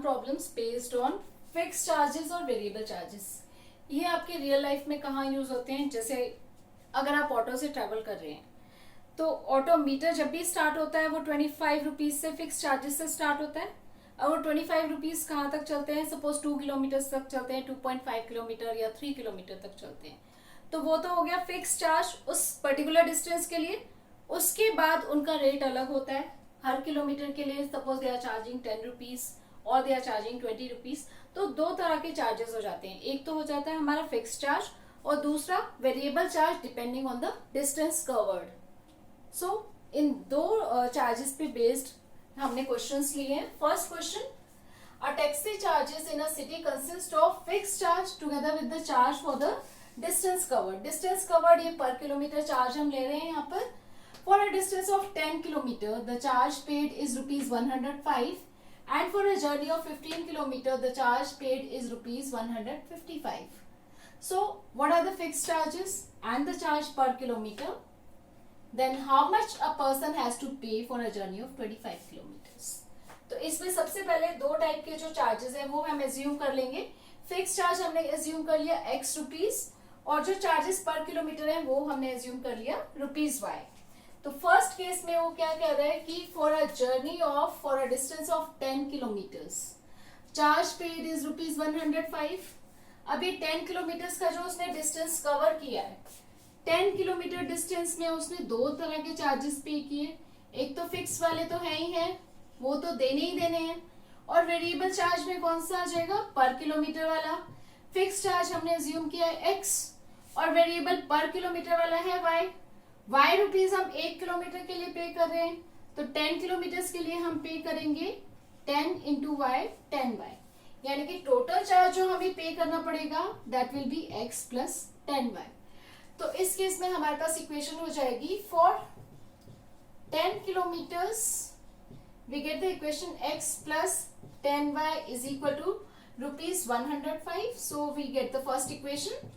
Problems based on fix charges और variable charges. ये आपके रियल लाइफ में कहाँ यूज होते हैं? जैसे अगर आप ऑटो से ट्रैवल कर रहे हैं तो ऑटो मीटर जब भी स्टार्ट होता है वो 25 रुपीज से फिक्स चार्जेस से स्टार्ट होता है। और वो 25 रुपीज कहाँ तक चलते हैं? सपोज 2 किलोमीटर तक चलते हैं, 2.5 किलोमीटर या 3 किलोमीटर तक चलते हैं, तो वो तो हो गया फिक्स चार्ज उस पर्टिकुलर डिस्टेंस के लिए। उसके बाद उनका रेट अलग होता है हर किलोमीटर के लिए। Suppose they are charging 10 rupees और दे आर चार्जिंग 20 रुपीज। तो दो तरह के चार्जेस हो जाते हैं, एक तो हो जाता है हमारा फिक्स चार्ज और दूसरा variable charge depending on the distance covered. So इन दो चार्जेस पे बेस्ड हमने क्वेश्चंस लिए हैं। First question, a taxi charges in a city consist of fix charge together with the charge for the distance covered. Distance covered ये per kilometre charge हम ले रहे हैं यहाँ पर। For a distance of 10 km, the charge paid is rupees 105, and for a journey of 15 km, the charge paid is rupees 155. So, what are the fixed charges and the charge per kilometer? Then, how much a person has to pay for a journey of 25 kilometers? तो इसमें सबसे पहले दो type के जो charges हैं वो हम एज्यूम कर लेंगे। फिक्स चार्ज हमने एज्यूम कर लिया x रुपीज और जो चार्जेस पर किलोमीटर है वो हमने एज्यूम कर लिया रुपीज y। तो फर्स्ट केस में वो क्या कह रहा है कि for a distance of 10 kilometres charge paid is rupees 105। अभी 10 किलोमीटर्स का जो उसने डिस्टेंस कवर किया है, 10 किलोमीटर डिस्टेंस में उसने दो तरह के चार्जेस पे किए। एक तो फिक्स वाले तो है ही है, वो तो देने ही देने हैं, और वेरिएबल चार्ज में कौन सा आ जाएगा? पर किलोमीटर वाला। फिक्स चार्ज हमने एज्यूम किया है x और वेरिएबल पर किलोमीटर वाला है y रुपीज हम 1 किलोमीटर के लिए पे कर रहे हैं, तो 10 किलोमीटर के लिए हम पे करेंगे 10 इंटू वाई 10y, यानी कि टोटल चार्ज जो हमें पे करना पड़ेगा that will be x plus 10y। तो इस केस में हमारे पास इक्वेशन हो जाएगी for 10 kilometres we get the equation x plus 10y is equal to rupees 105। So we get the first equation.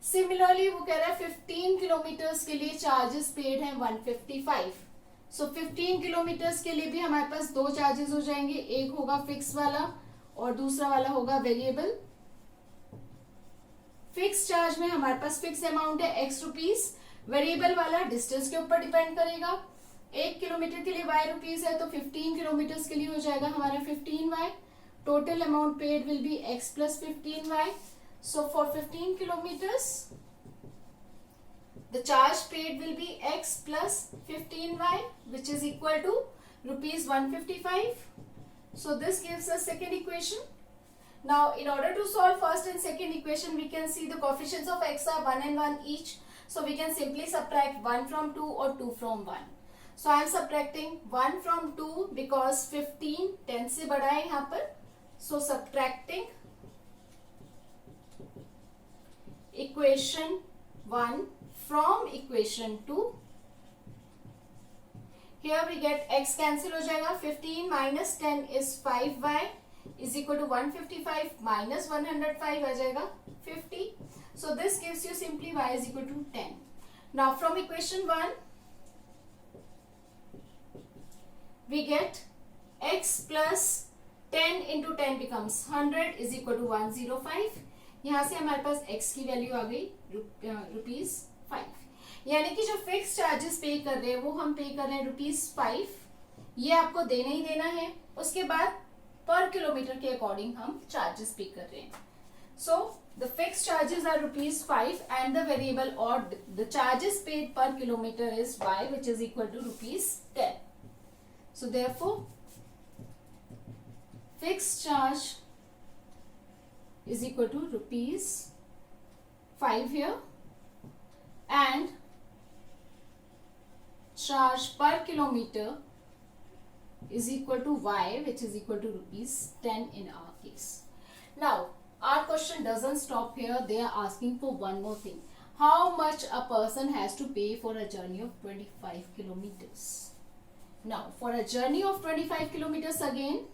Similarly वो कह रहा है 15 किलोमीटर्स के लिए चार्जेस पेड हैं 155। सो 15 किलोमीटर्स के लिए भी हमारे पास दो चार्जेस हो जाएंगे, एक होगा फिक्स वाला और दूसरा वाला होगा वेरिएबल। फिक्स चार्ज में हमारे पास फिक्स अमाउंट है x रुपीज, वेरिएबल वाला डिस्टेंस के ऊपर डिपेंड करेगा। 1 किलोमीटर के लिए y रुपीज है तो 15 किलोमीटर्स के लिए हो जाएगा हमारा 15y। Total amount paid will be x plus 15y। So for 15 kilometers, the charge paid will be x plus 15y, which is equal to rupees 155. So this gives us second equation. Now, in order to solve first and second equation, we can see the coefficients of x are 1 and 1 each. So we can simply subtract 1 from 2 or 2 from 1. So I am subtracting 1 from 2 because 15 10 से बड़ा है यहाँ पर. So subtracting equation 1 from equation 2. Here we get x cancel हो जाएगा, 15 minus 10 is 5y is equal to 155 minus 105 आ जाएगा 50. So this gives you simply y is equal to 10. Now from equation 1 we get x plus 10 into 10 becomes 100 is equal to 105. यहाँ से हमारे पास x की value आ गई rupees 5, यानी कि जो फिक्स चार्जेस पे कर रहे हैं वो हम पे कर रहे हैं रुपीज 5, ये आपको देना ही देना है। उसके बाद पर किलोमीटर के अकॉर्डिंग हम चार्जेस पे कर रहे हैं। So the fix charges are rupees 5 and the variable और the charges paid per kilometre is y which is equal to rupees 10. So therefore fix charge is equal to rupees 5 here and charge per kilometer is equal to y which is equal to rupees 10 in our case. Now our question doesn't stop here, they are asking for one more thing. How much a person has to pay for a journey of 25 kilometers? Now for a journey of 25 kilometers again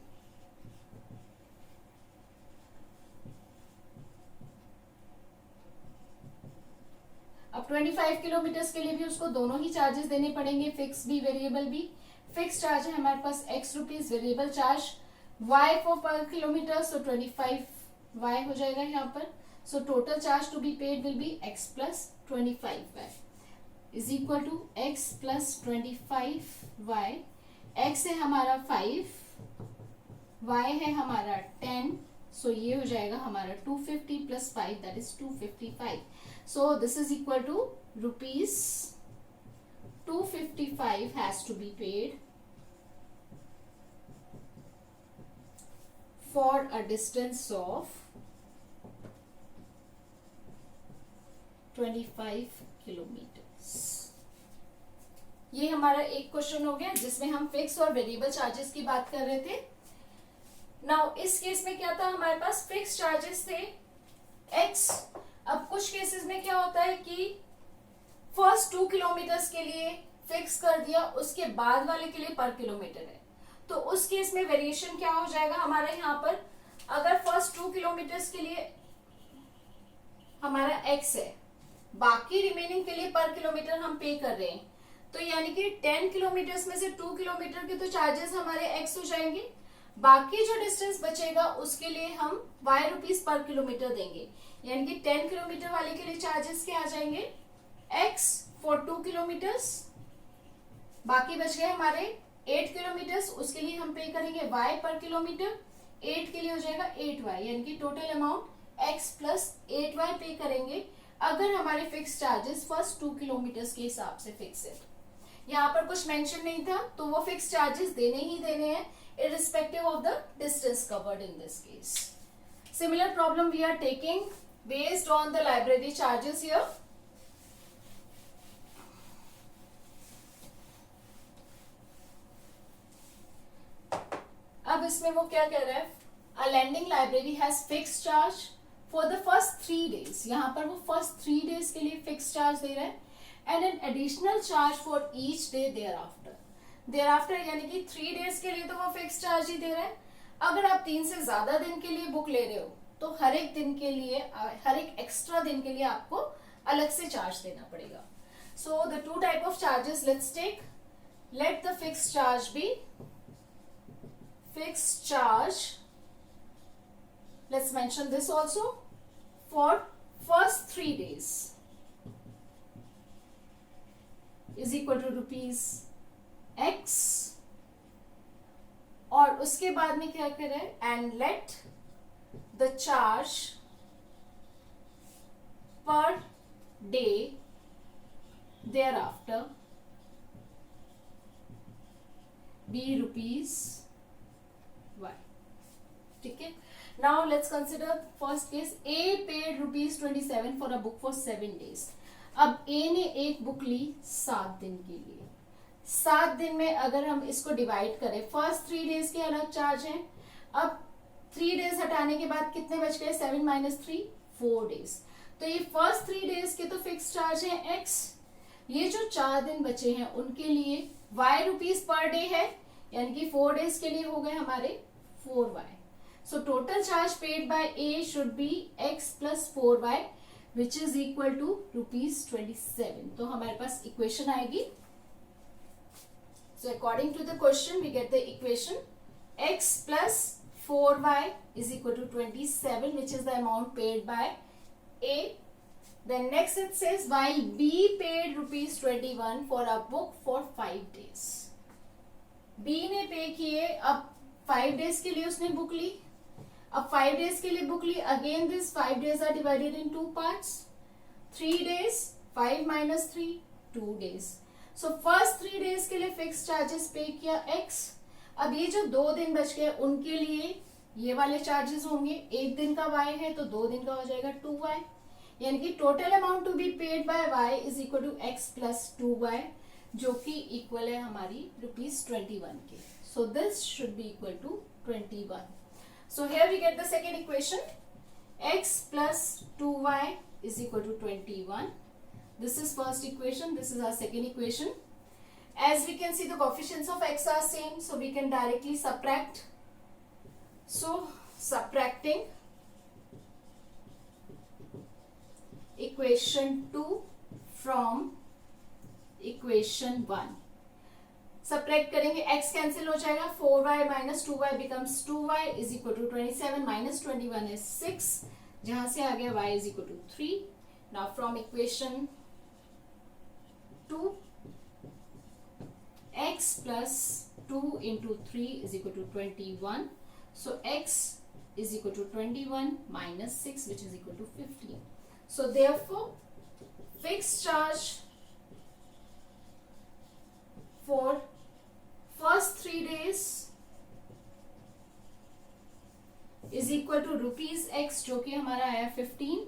अब 25 kilometre के लिए भी उसको दोनों ही charges देने पड़ेंगे, fix भी variable भी। फिक्स चार्ज है हमारे पास x rupees, variable charge y for per kilometre, so 25y हो जाएगा यहाँ पर. So total charge to be paid will be x plus 25y is equal to x plus 25y. x है हमारा 5, y है हमारा 10, सो ये हो जाएगा हमारा 250 plus 5 that is 255. So this is equal to rupees 255 has to be paid for a distance of 25 kilometres. ये हमारा एक क्वेश्चन हो गया जिसमें हम फिक्स और वेरिएबल चार्जेस की बात कर रहे थे. नाउ इस केस में क्या था, हमारे पास फिक्स चार्जेस थे x. अब कुछ केसेस में क्या होता है कि फर्स्ट 2 किलोमीटर्स के लिए फिक्स कर दिया, उसके बाद वाले के लिए पर किलोमीटर है. तो उस केस में वेरिएशन क्या हो जाएगा हमारा यहाँ पर, अगर फर्स्ट 2 किलोमीटर्स के लिए हमारा x है, बाकी रिमेनिंग के लिए पर किलोमीटर हम पे कर रहे हैं, तो यानी कि 10 किलोमीटर्स में से 2 किलोमीटर के तो चार्जेस हमारे x हो जाएंगे, बाकी जो डिस्टेंस बचेगा उसके लिए हम y रुपीज पर किलोमीटर देंगे. यानी कि 10 किलोमीटर वाले के लिए चार्जेस क्या आ जाएंगे, x फॉर 2 किलोमीटर्स, बाकी बच गए हमारे 8 किलोमीटर्स, उसके लिए हम पे करेंगे y पर किलोमीटर. 8 के लिए हो जाएगा 8y, यानी कि total amount x plus 8y पे करेंगे अगर हमारे फिक्स चार्जेस फर्स्ट 2 किलोमीटर्स के हिसाब से फिक्स है. यहाँ पर कुछ मेंशन नहीं था तो वो फिक्स चार्जेस देने ही देने हैं irrespective of the distance covered in this case. Similar problem we are taking based on the library charges here. अब इसमें वो क्या कह रहा है, a lending library has fix charge for the first 3 days. यहाँ पर वो फर्स्ट 3 डेज के लिए फिक्स चार्ज दे रहा है and an additional charge for each day thereafter. यानी कि 3 डेज के लिए तो वो फिक्स चार्ज ही दे रहा है. अगर आप 3 से ज्यादा दिन के लिए बुक ले रहे हो तो हर एक दिन के लिए, हर एक एक्स्ट्रा दिन के लिए आपको अलग से चार्ज देना पड़ेगा. So the 2 type of charges let's take. Let the fix charge be fixed charge, let's mention this also, for first 3 days is equal to rupees x. और उसके बाद में क्या करें, and let the charge per day thereafter be rupees y. ठीक है. Now let's consider first case. A paid rupees 27 for a book for 7 days. अब ए ने एक बुक ली 7 दिन के लिए. 7 दिन में अगर हम इसको डिवाइड करें, फर्स्ट 3 डेज के अलग चार्ज हैं. अब 3 डेज हटाने के बाद कितने बच गए, 7 माइनस 3 4 डेज. तो ये फर्स्ट 3 डेज के तो फिक्स चार्ज है x. ये जो 4 दिन बचे हैं उनके लिए y रुपीज पर डे है, यानी कि 4 डेज के लिए हो गए हमारे 4y. So total charge paid by A should be x plus 4y which is equal to rupees 27. तो हमारे पास इक्वेशन आएगी. So according to the question we get the equation x plus 4y is equal to 27 which is the amount paid by A. Then next it says while B paid rupees 21 for a book for 5 days. B ने पे किए, अब 5 days के लिए उसने book ली. अब 5 days के लिए बुक ली. Again this 5 days are divided in 2 parts. 3 days 5 minus 3 2 days. So first 3 days के लिए फिक्स चार्जेस पे किया x. अब ये जो 2 दिन बच गए उनके लिए ये वाले चार्जेस होंगे. 1 दिन का y है तो 2 दिन का हो जाएगा 2y. यानी कि total amount to be paid by y is equal to x plus 2y, जो कि इक्वल है हमारी रुपीज 21 के. So this should be equal to 21. So here we get the second equation. x plus 2y is equal to 21. This is first equation. This is our second equation. As we can see, the coefficients of x are same, so we can directly subtract. So subtracting equation 2 from equation 1. Subtract करेंगे, x cancel हो जाएगा, 4y minus 2y becomes 2y is equal to 27 minus 21 is 6, जहां से आ गया y is equal to 3. Now from equation 2, x plus 2 into 3 is equal to 21. So x is equal to 21 minus 6, which is equal to 15. So therefore, fixed charge for first 3 days is equal to rupees x, जो कि हमारा आया 15,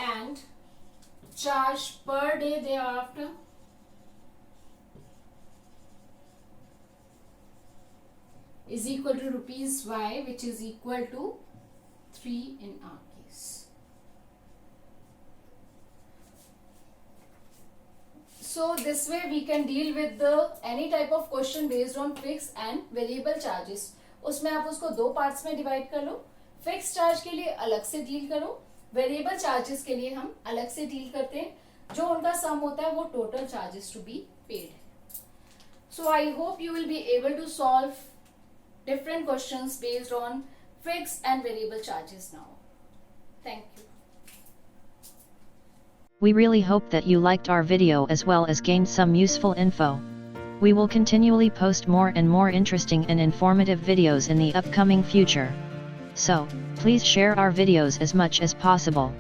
and charge per day thereafter is equal to rupees y, which is equal to 3 in our case. So this way we can deal with the any type of question based on fixed and variable charges. उसमें आप उसको दो parts में divide कर लो. Fix charge के लिए अलग से डील करो, वेरिएबल चार्जेस के लिए हम अलग से डील करते हैं. जो उनका सम होता है वो total charges to be paid. So I hope you will be able to solve different questions based on fixed and variable charges now. Thank you. We really hope that you liked our video as well as gained some useful info. We will continually post more and more interesting and informative videos in the upcoming future. So, please share our videos as much as possible.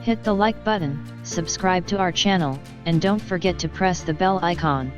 Hit the like button, subscribe to our channel, and don't forget to press the bell icon.